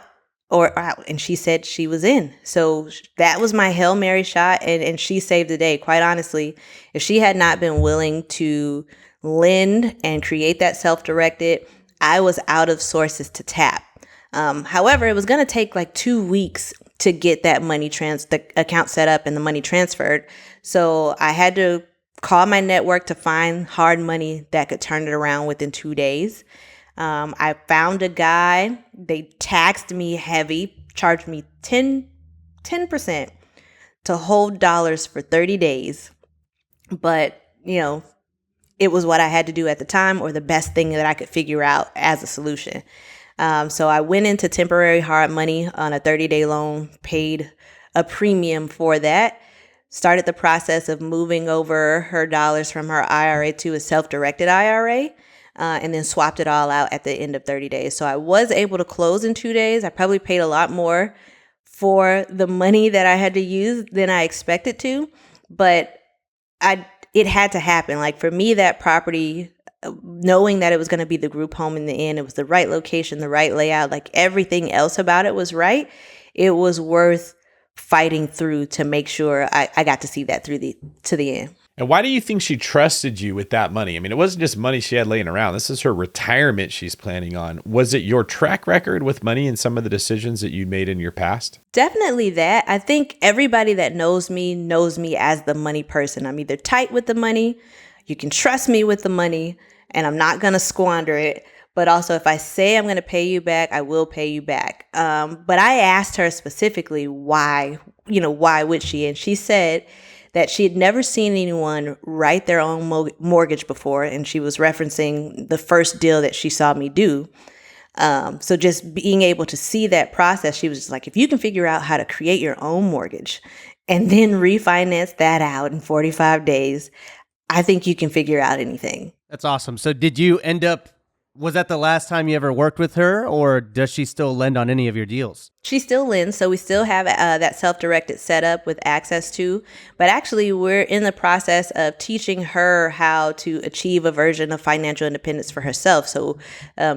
or out, and she said she was in. So that was my Hail Mary shot, and she saved the day. Quite honestly, if she had not been willing to lend and create that self-directed, I was out of sources to tap. However, it was going to take like 2 weeks to get that the account set up and the money transferred. So I had to call my network to find hard money that could turn it around within 2 days. I found a guy. They taxed me heavy, charged me 10% to hold dollars for 30 days. But, it was what I had to do at the time, or the best thing that I could figure out as a solution. So I went into temporary hard money on a 30-day loan, paid a premium for that, started the process of moving over her dollars from her IRA to a self-directed IRA, and then swapped it all out at the end of 30 days. So I was able to close in 2 days. I probably paid a lot more for the money that I had to use than I expected to, but it had to happen. Like for me, that property, knowing that it was going to be the group home in the end, it was the right location, the right layout, like everything else about it was right. It was worth fighting through to make sure I got to see that to the end. And why do you think she trusted you with that money? I mean, it wasn't just money she had laying around. This is her retirement she's planning on. Was it your track record with money and some of the decisions that you made in your past? Definitely that. I think everybody that knows me as the money person. I'm either tight with the money, you can trust me with the money, and I'm not going to squander it. But also, if I say I'm going to pay you back, I will pay you back. But I asked her specifically why would she? And she said that she had never seen anyone write their own mortgage before. And she was referencing the first deal that she saw me do. So just being able to see that process, she was just like, if you can figure out how to create your own mortgage and then refinance that out in 45 days, I think you can figure out anything. That's awesome. So did you was that the last time you ever worked with her, or does she still lend on any of your deals? She still lends, so we still have that self-directed setup with access to, but actually we're in the process of teaching her how to achieve a version of financial independence for herself. So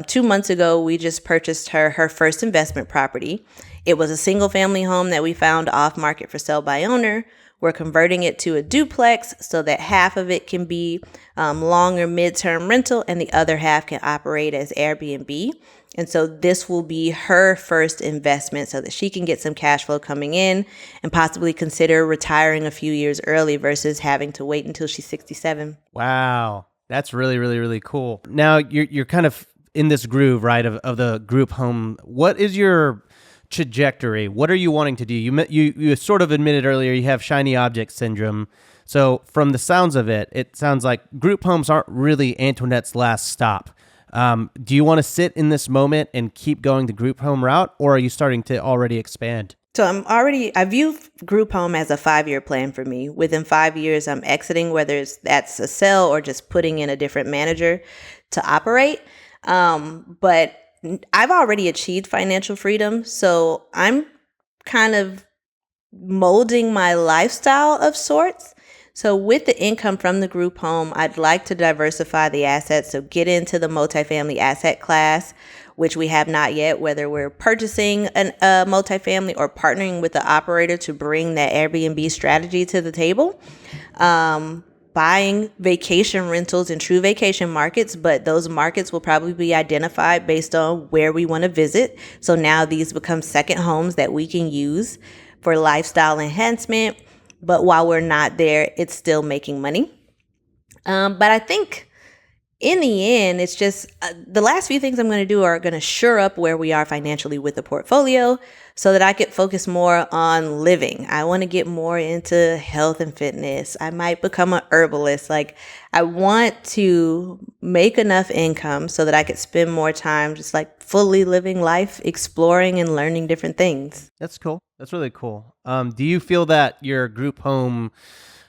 2 months ago, we just purchased her first investment property. It was a single family home that we found off market for sale by owner. We're converting it to a duplex so that half of it can be longer midterm rental and the other half can operate as Airbnb. And so this will be her first investment so that she can get some cash flow coming in and possibly consider retiring a few years early versus having to wait until she's 67. Wow. That's really, really, really cool. Now you're kind of in this groove, right, of the group home. What is your trajectory? What are you wanting to do? You sort of admitted earlier you have shiny object syndrome. So from the sounds of it, it sounds like group homes aren't really Antoinette's last stop. Do you want to sit in this moment and keep going the group home route, or are you starting to already expand? So I view group home as a 5-year plan for me. Within 5 years, I'm exiting, whether that's a sell or just putting in a different manager to operate. But I've already achieved financial freedom, so I'm kind of molding my lifestyle of sorts. So with the income from the group home, I'd like to diversify the assets, so get into the multifamily asset class, which we have not yet, whether we're purchasing a multifamily or partnering with the operator to bring that Airbnb strategy to the table. Buying vacation rentals in true vacation markets, but those markets will probably be identified based on where we want to visit. So now these become second homes that we can use for lifestyle enhancement. But while we're not there, it's still making money. But I think in the end, it's just the last few things I'm going to do are going to shore up where we are financially with the portfolio so that I could focus more on living. I want to get more into health and fitness. I might become an herbalist. Like, I want to make enough income so that I could spend more time just like fully living life, exploring and learning different things. That's cool. That's really cool. Do you feel that your group home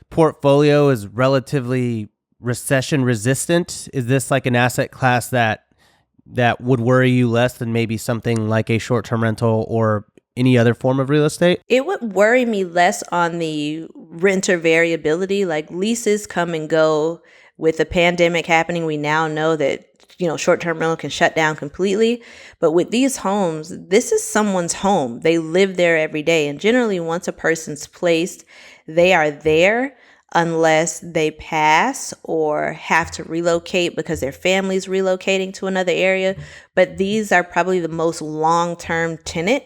portfolio is relatively recession resistant? Is this like an asset class that would worry you less than maybe something like a short-term rental or any other form of real estate? It would worry me less on the renter variability. Like, leases come and go. With the pandemic happening, we now know that short-term rental can shut down completely. But with these homes, this is someone's home. They live there every day. And generally, once a person's placed, they are there unless they pass or have to relocate because their family's relocating to another area. But these are probably the most long-term tenant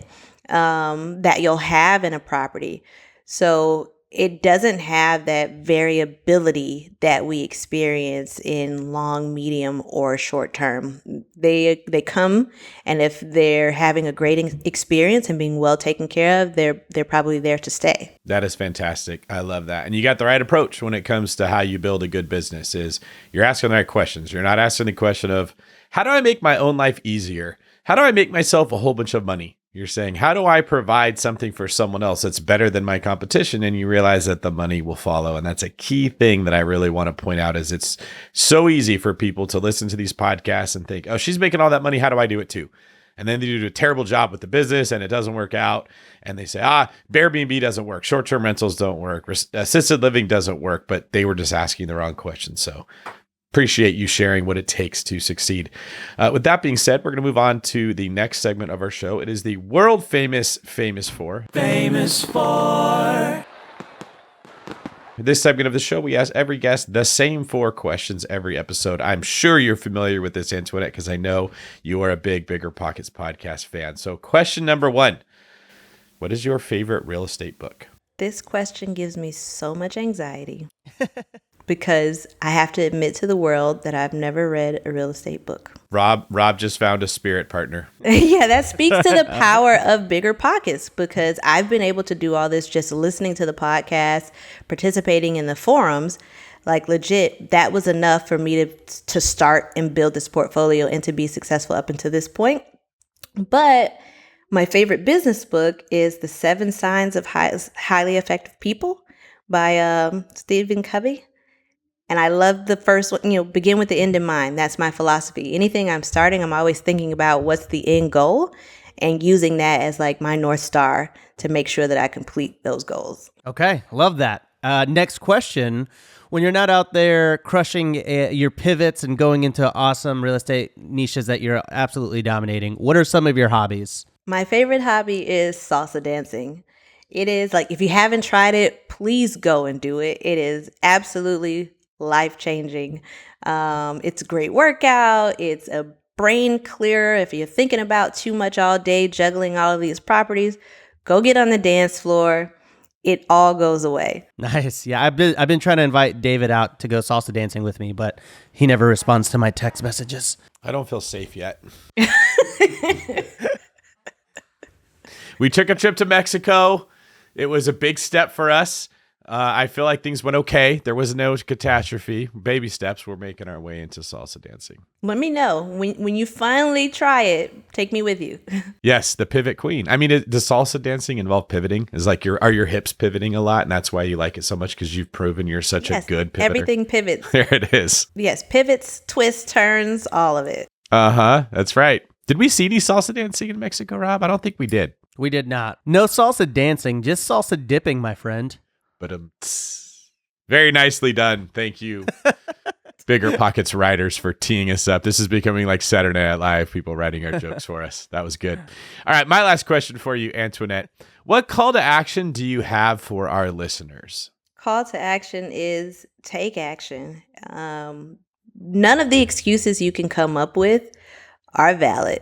that you'll have in a property. So it doesn't have that variability that we experience in long, medium, or short term. They come, and if they're having a great experience and being well taken care of, they're probably there to stay. That is fantastic. I love that. And you got the right approach when it comes to how you build a good business. Is you're asking the right questions. You're not asking the question of, how do I make my own life easier? How do I make myself a whole bunch of money? You're saying, how do I provide something for someone else that's better than my competition? And you realize that the money will follow. And that's a key thing that I really want to point out. Is it's so easy for people to listen to these podcasts and think, oh, she's making all that money. How do I do it too? And then they do a terrible job with the business and it doesn't work out. And they say, Airbnb doesn't work. Short-term rentals don't work. Assisted living doesn't work. But they were just asking the wrong question. So appreciate you sharing what it takes to succeed. With that being said, we're going to move on to the next segment of our show. It is the world famous for. This segment of the show, we ask every guest the same 4 questions every episode. I'm sure you're familiar with this, Antoinette, because I know you are a big BiggerPockets podcast fan. So question number 1, what is your favorite real estate book? This question gives me so much anxiety because I have to admit to the world that I've never read a real estate book. Rob just found a spirit partner. Yeah, that speaks to the power of BiggerPockets, because I've been able to do all this just listening to the podcast, participating in the forums. Like, legit, that was enough for me to start and build this portfolio and to be successful up until this point. But my favorite business book is The 7 Signs of Highly Effective People by Stephen Covey. And I love the first one, begin with the end in mind. That's my philosophy. Anything I'm starting, I'm always thinking about what's the end goal and using that as like my North Star to make sure that I complete those goals. Okay, love that. Next question. When you're not out there crushing your pivots and going into awesome real estate niches that you're absolutely dominating, what are some of your hobbies? My favorite hobby is salsa dancing. It is like, if you haven't tried it, please go and do it. It is absolutely life-changing. It's a great workout. It's a brain clearer. If you're thinking about too much all day, juggling all of these properties, go get on the dance floor. It all goes away. Nice. Yeah, I've been trying to invite David out to go salsa dancing with me, but he never responds to my text messages. I don't feel safe yet. We took a trip to Mexico. It was a big step for us. I feel like things went okay. There was no catastrophe. Baby steps. We're making our way into salsa dancing. Let me know. When you finally try it, take me with you. Yes, the pivot queen. I mean, does salsa dancing involve pivoting? Is like are your hips pivoting a lot, and that's why you like it so much, because you've proven you're such a good pivoter? Everything pivots. There it is. Yes, pivots, twists, turns, all of it. Uh-huh. That's right. Did we see any salsa dancing in Mexico, Rob? I don't think we did. We did not. No salsa dancing, just salsa dipping, my friend. But very nicely done. Thank you, BiggerPockets writers, for teeing us up. This is becoming like Saturday Night Live, people writing our jokes for us. That was good. All right, my last question for you, Antoinette. What call to action do you have for our listeners? Call to action is take action. None of the excuses you can come up with are valid.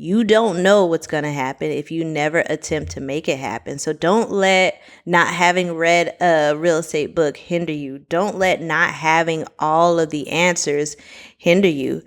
You don't know what's going to happen if you never attempt to make it happen. So don't let not having read a real estate book hinder you. Don't let not having all of the answers hinder you.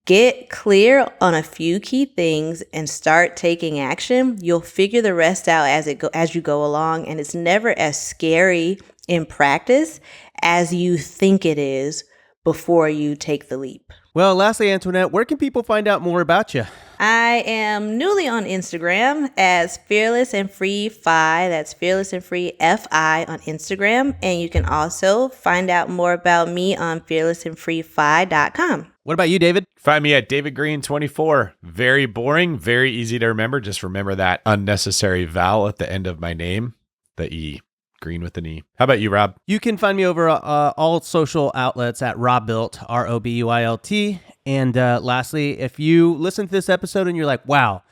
Get clear on a few key things and start taking action. You'll figure the rest out as you go along, and it's never as scary in practice as you think it is before you take the leap. Well, lastly, Antoinette, where can people find out more about you? I am newly on Instagram as Fearless and Free Fi. That's Fearless and Free FI on Instagram. And you can also find out more about me on fearlessandfreefi.com. What about you, David? Find me at David Green 24. Very boring, very easy to remember. Just remember that unnecessary vowel at the end of my name, the E. Green with an E. How about you, Rob? You can find me over all social outlets at Robbuilt, ROBUILT. And lastly, if you listen to this episode and you're like, wow,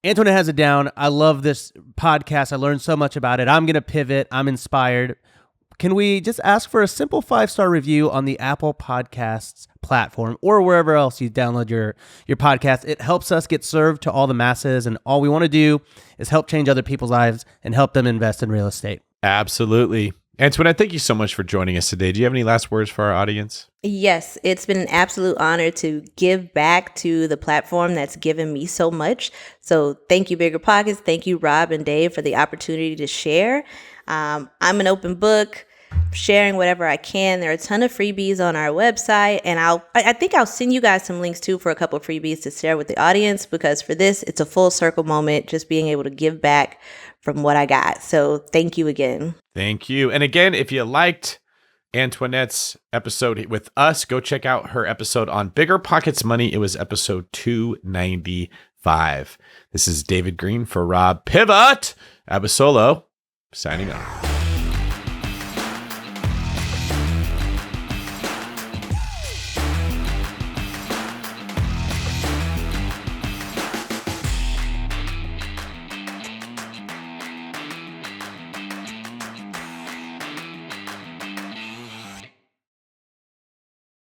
Antoinette has it down. I love this podcast. I learned so much about it. I'm going to pivot. I'm inspired. Can we just ask for a simple 5-star review on the Apple Podcasts platform or wherever else you download your podcast? It helps us get served to all the masses, and all we want to do is help change other people's lives and help them invest in real estate. Absolutely. Antoinette, thank you so much for joining us today. Do you have any last words for our audience? Yes, it's been an absolute honor to give back to the platform that's given me so much. So thank you, BiggerPockets. Thank you, Rob and Dave, for the opportunity to share. I'm an open book, sharing whatever I can. There are a ton of freebies on our website, and I think I'll send you guys some links too for a couple of freebies to share with the audience, because for this, it's a full circle moment, just being able to give back from what I got. So thank you again. Thank you. And again, if you liked Antoinette's episode with us, go check out her episode on BiggerPockets Money. It was episode 295. This is David Green for Rob Pivot Abasolo, signing off.